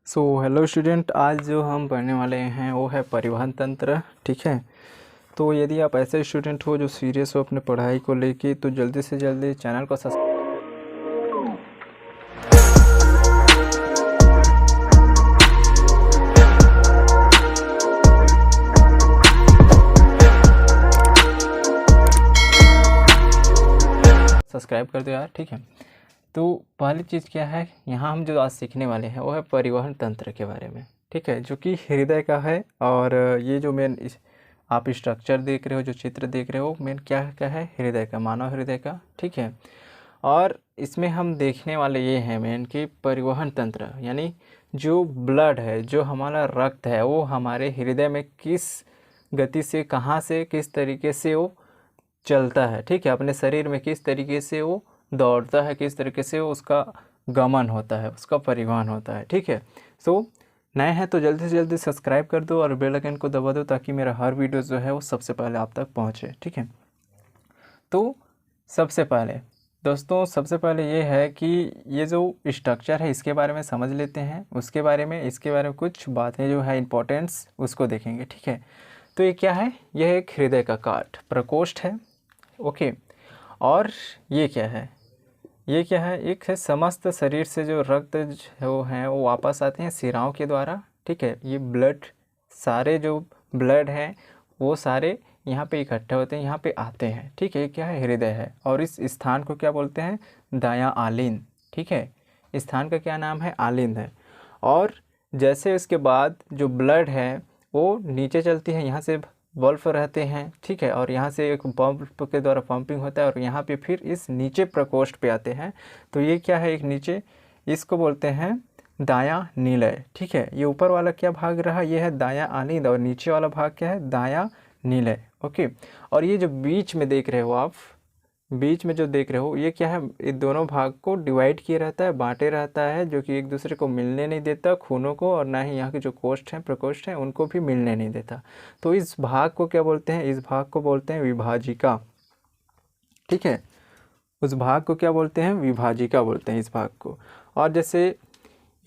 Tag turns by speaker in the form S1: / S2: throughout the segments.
S1: Hello student, आज जो हम पढ़ने वाले हैं वो है परिवहन तंत्र। ठीक है, तो यदि आप ऐसे स्टूडेंट हो जो सीरियस हो अपने पढ़ाई को लेके, तो जल्दी से जल्दी चैनल को सब्सक्राइब कर दो यार। ठीक है, तो पहली चीज़ क्या है, यहाँ हम जो आज सीखने वाले हैं वो है परिवहन तंत्र के बारे में। ठीक है, जो कि हृदय का है। और ये जो मेन आप स्ट्रक्चर देख रहे हो, जो चित्र देख रहे हो, मेन क्या है, हृदय का, मानव हृदय का। ठीक है, और इसमें हम देखने वाले ये हैं मेन कि परिवहन तंत्र यानी जो ब्लड है, जो हमारा रक्त है, वो हमारे हृदय में किस गति से, कहाँ से, किस तरीके से वो चलता है। ठीक है, अपने शरीर में किस तरीके से वो दौड़ता है, किस तरीके से उसका गमन होता है, उसका परिवहन होता है। ठीक है, नए हैं तो जल्दी से जल्दी सब्सक्राइब कर दो और बेल आइकन को दबा दो ताकि मेरा हर वीडियो जो है वो सबसे पहले आप तक पहुंचे। ठीक है, तो सबसे पहले दोस्तों, सबसे पहले ये है कि ये जो स्ट्रक्चर है इसके बारे में समझ लेते हैं। इसके बारे में कुछ बातें जो है इम्पोर्टेंस उसको देखेंगे। ठीक है, तो ये क्या है, यह एक हृदय का प्रकोष्ठ है। ओके, और ये क्या है, एक है समस्त शरीर से जो रक्त जो है वो वापस आते हैं सिराओं के द्वारा। ठीक है, ये ब्लड, सारे जो ब्लड हैं वो सारे यहाँ पे इकट्ठे होते हैं, यहाँ पे आते हैं। ठीक है, ये क्या है, हृदय है। और इस स्थान को क्या बोलते हैं, दायां आलिंद। ठीक है, स्थान का क्या नाम है, आलिंद है। और जैसे इसके बाद जो ब्लड है वो नीचे चलती है, यहाँ से वॉल्व रहते हैं। ठीक है, और यहाँ से एक पंप के द्वारा पंपिंग होता है और यहाँ पे फिर इस नीचे प्रकोष्ठ पे आते हैं। तो ये क्या है, एक नीचे, इसको बोलते हैं दायां निलय। ठीक है, ये ऊपर वाला क्या भाग रहा, ये है दायां आलिंद, और नीचे वाला भाग क्या है, दायां निलय। ओके, और ये जो बीच में देख रहे हो आप, बीच में जो देख रहे हो ये क्या है, ये दोनों भाग को डिवाइड किए रहता है, बांटे रहता है, जो कि एक दूसरे को मिलने नहीं देता खूनों को, और ना ही यहाँ के जो कोष्ठ हैं, प्रकोष्ठ हैं, उनको भी मिलने नहीं देता। तो इस भाग को क्या बोलते हैं, इस भाग को बोलते हैं विभाजिका। ठीक है, उस भाग को क्या बोलते हैं, विभाजिका बोलते हैं इस भाग को। और जैसे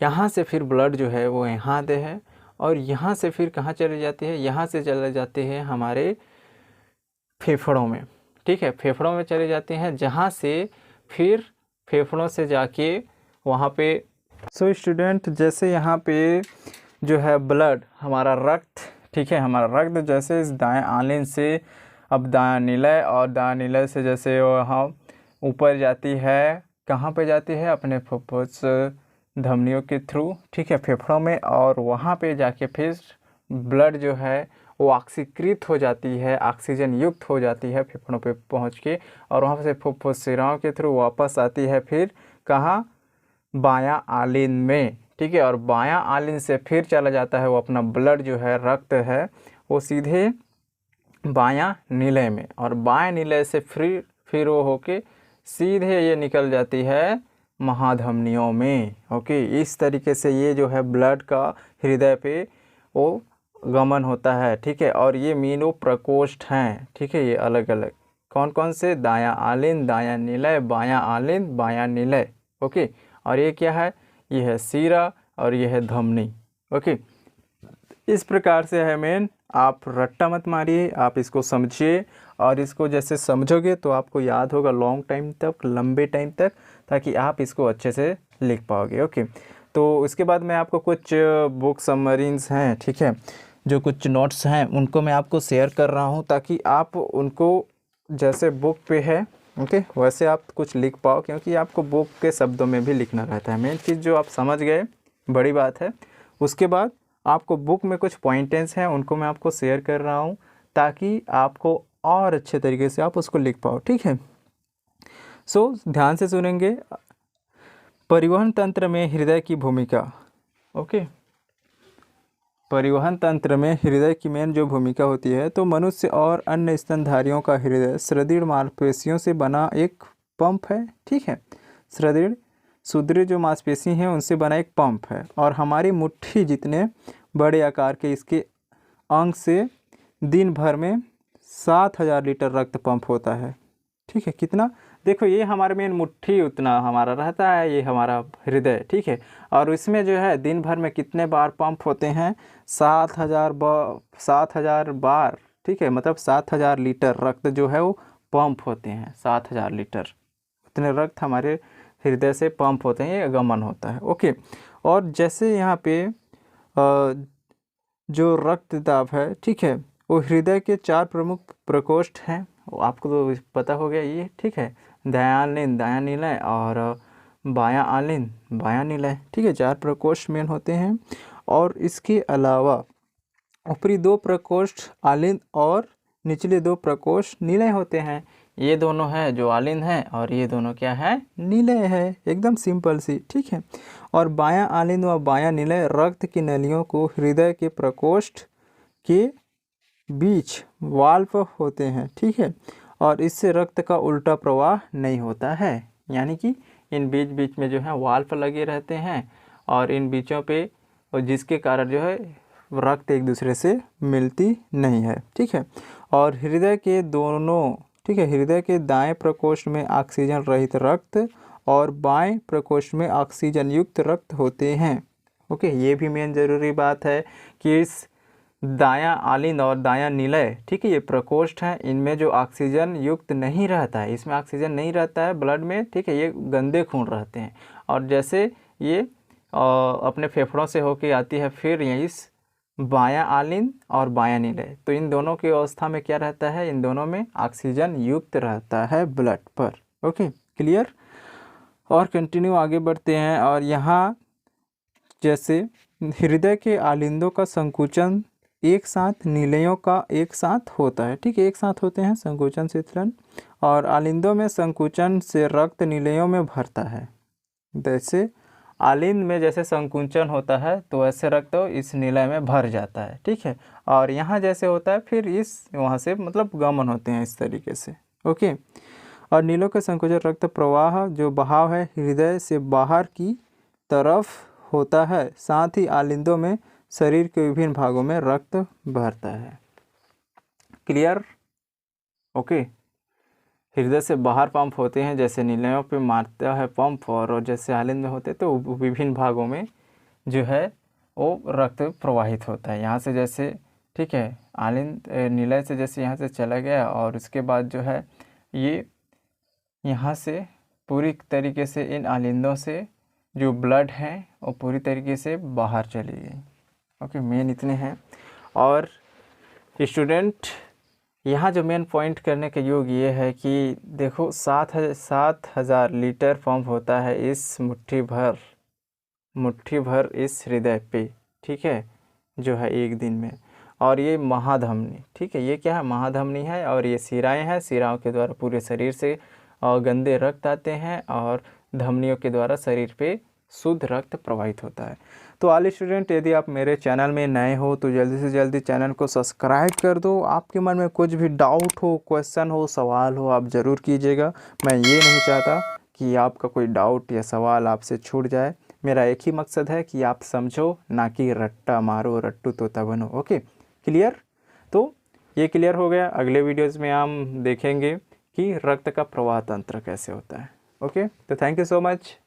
S1: यहाँ से फिर ब्लड जो है वो यहाँ आते हैं, और यहाँ से फिर कहाँ चले जाते हैं, यहाँ से चले जाते हैं हमारे फेफड़ों में। ठीक है, फेफड़ों में चले जाते हैं, जहाँ से फिर फेफड़ों से जाके वहाँ पे स्टूडेंट, जैसे यहाँ पे जो है ब्लड, हमारा रक्त, ठीक है, हमारा रक्त जैसे इस दाएं आलिंद से अब दायां निलय, और दायां निलय से जैसे वहाँ ऊपर जाती है, कहाँ पे जाती है, अपने फुफ्फुस धमनियों के थ्रू। ठीक है, फेफड़ों में, और वहाँ पे जाके फिर ब्लड जो है वो ऑक्सीकृत हो जाती है, ऑक्सीजन युक्त हो जाती है फेफड़ों पे पहुंच के, और वहाँ से फुफ्फुस शिराओं के थ्रू वापस आती है फिर कहाँ, बायां आलिंद में। ठीक है, और बायां आलिंद से फिर चला जाता है वो अपना ब्लड जो है, रक्त है, वो सीधे बायां निलय में, और बायां निलय से फिर वो होके सीधे ये निकल जाती है महाधमनियों में। ओके, इस तरीके से ये जो है ब्लड का हृदय पे वो गमन होता है। ठीक है, और ये मीनों प्रकोष्ठ हैं। ठीक है, ये अलग अलग कौन कौन से, दायां आलिंद, दायां निलय, बायां आलिंद, बायां निलय। ओके, और ये क्या है, ये है सीरा, और ये है धमनी। ओके, इस प्रकार से है मेन, आप रट्टा मत मारिए, आप इसको समझिए, और इसको जैसे समझोगे तो आपको याद होगा लॉन्ग टाइम तक, लंबे टाइम तक, ताकि आप इसको अच्छे से लिख पाओगे। ओके, तो इसके बाद मैं आपको कुछ बुक समरीज हैं, ठीक है, जो कुछ नोट्स हैं उनको मैं आपको शेयर कर रहा हूं, ताकि आप उनको जैसे बुक पे है, ओके, वैसे आप कुछ लिख पाओ, क्योंकि आपको बुक के शब्दों में भी लिखना रहता है। मेन चीज़ जो आप समझ गए, बड़ी बात है। उसके बाद आपको बुक में कुछ पॉइंटेंस हैं, उनको मैं आपको शेयर कर रहा हूँ, ताकि आपको और अच्छे तरीके से आप उसको लिख पाओ। ठीक है, ध्यान से सुनेंगे। परिवहन तंत्र में हृदय की भूमिका। ओके, परिवहन तंत्र में हृदय की मेन जो भूमिका होती है, तो मनुष्य और अन्य स्तनधारियों का हृदय सुदृढ़ मांसपेशियों से बना एक पंप है। ठीक है, सुदृढ़ जो मांसपेशी हैं उनसे बना एक पंप है, और हमारी मुट्ठी जितने बड़े आकार के इसके अंग से दिन भर में 7,000 लीटर रक्त पंप होता है। ठीक है, कितना, देखो ये हमारे में मुट्ठी उतना हमारा रहता है, ये हमारा हृदय, ठीक है। और इसमें जो है दिन भर में कितने बार पंप होते हैं, 7,000 बार, ठीक है। मतलब 7,000 लीटर रक्त जो है वो पंप होते हैं, 7,000 लीटर उतने रक्त हमारे हृदय से पंप होते हैं, ये गमन होता है। ओके। और जैसे यहाँ पे जो रक्तदाब है, ठीक है, वो हृदय के 4 प्रमुख प्रकोष्ठ हैं, वो आपको तो पता हो गया ये, ठीक है। दायां निलय और बायां आलिन बायां निलय, ठीक है। 4 प्रकोष्ठ मेन होते हैं। और इसके अलावा ऊपरी 2 प्रकोष्ठ आलिन और निचले 2 प्रकोष्ठ निलय होते हैं। ये दोनों है जो आलिन है और ये दोनों क्या है, निलय है। एकदम सिंपल सी, ठीक है। और बायां आलिन व बायां निलय रक्त की नलियों को हृदय के प्रकोष्ठ के बीच वाल्व होते हैं, ठीक है। और इससे रक्त का उल्टा प्रवाह नहीं होता है, यानी कि इन बीच बीच में जो है वाल्व लगे रहते हैं और इन बीचों पे, और जिसके कारण जो है रक्त एक दूसरे से मिलती नहीं है, ठीक है। और हृदय के दोनों, ठीक है, हृदय के दाएं प्रकोष्ठ में ऑक्सीजन रहित रक्त और बाएं प्रकोष्ठ में ऑक्सीजन युक्त रक्त होते हैं। ओके, ये भी मेन ज़रूरी बात है कि इस दायां आलिंद और दायां निलय, ठीक है, ये प्रकोष्ठ हैं, इनमें जो ऑक्सीजन युक्त नहीं रहता है, इसमें ऑक्सीजन नहीं रहता है ब्लड में, ठीक है, ये गंदे खून रहते हैं। और जैसे ये अपने फेफड़ों से होके आती है, फिर ये इस बायां आलिंद और बायां निलय, तो इन दोनों की अवस्था में क्या रहता है, इन दोनों में ऑक्सीजन युक्त रहता है ब्लड पर। Okay, clear. और कंटिन्यू आगे बढ़ते हैं। और यहाँ जैसे हृदय के आलिंदों का संकुचन एक साथ निलयों का एक साथ होता है, ठीक है, एक साथ होते हैं संकुचन शीतलन। और आलिंदों में संकुचन से रक्त निलयों में भरता है। जैसे आलिंद में जैसे संकुचन होता है तो वैसे रक्त इस निलय में भर जाता है, ठीक है। और यहाँ जैसे होता है फिर इस वहाँ से मतलब गमन होते हैं इस तरीके से। ओके। और नीलों के संकुचन रक्त प्रवाह जो बहाव है हृदय से बाहर की तरफ होता है, साथ ही आलिंदों में शरीर के विभिन्न भागों में रक्त बहता है। क्लियर। ओके। हृदय से बाहर पंप होते हैं, जैसे निलयों पे मारता है पंप, और जैसे आलिंद में होते तो विभिन्न भागों में जो है वो रक्त प्रवाहित होता है। यहाँ से जैसे, ठीक है, आलिंद निलय से जैसे यहाँ से चला गया और उसके बाद जो है ये यहाँ से पूरी तरीके से इन आलिंदों से जो ब्लड है वो पूरी तरीके से बाहर चली गई। ओके, मेन इतने हैं। और स्टूडेंट यहाँ जो मेन पॉइंट करने का योग ये है कि देखो 7,000 लीटर पंप होता है इस मुट्ठी भर इस हृदय पे, ठीक है, जो है एक दिन में। और ये महाधमनी, ठीक है, ये क्या है, महाधमनी है। और ये शिराएँ हैं, शिराओं के द्वारा पूरे शरीर से गंदे रक्त आते हैं और धमनियों के द्वारा शरीर पे शुद्ध रक्त प्रवाहित होता है। तो ऑल स्टूडेंट, यदि आप मेरे चैनल में नए हो तो जल्दी से जल्दी चैनल को सब्सक्राइब कर दो। आपके मन में कुछ भी डाउट हो, क्वेश्चन हो, सवाल हो, आप ज़रूर कीजिएगा। मैं ये नहीं चाहता कि आपका कोई डाउट या सवाल आपसे छूट जाए। मेरा एक ही मकसद है कि आप समझो, ना कि रट्टा मारो, रट्टू तोता बनो। Okay, clear. तो ये क्लियर हो गया। अगले वीडियोज़ में हम देखेंगे कि रक्त का प्रवाह तंत्र कैसे होता है। ओके, तो थैंक यू सो मच।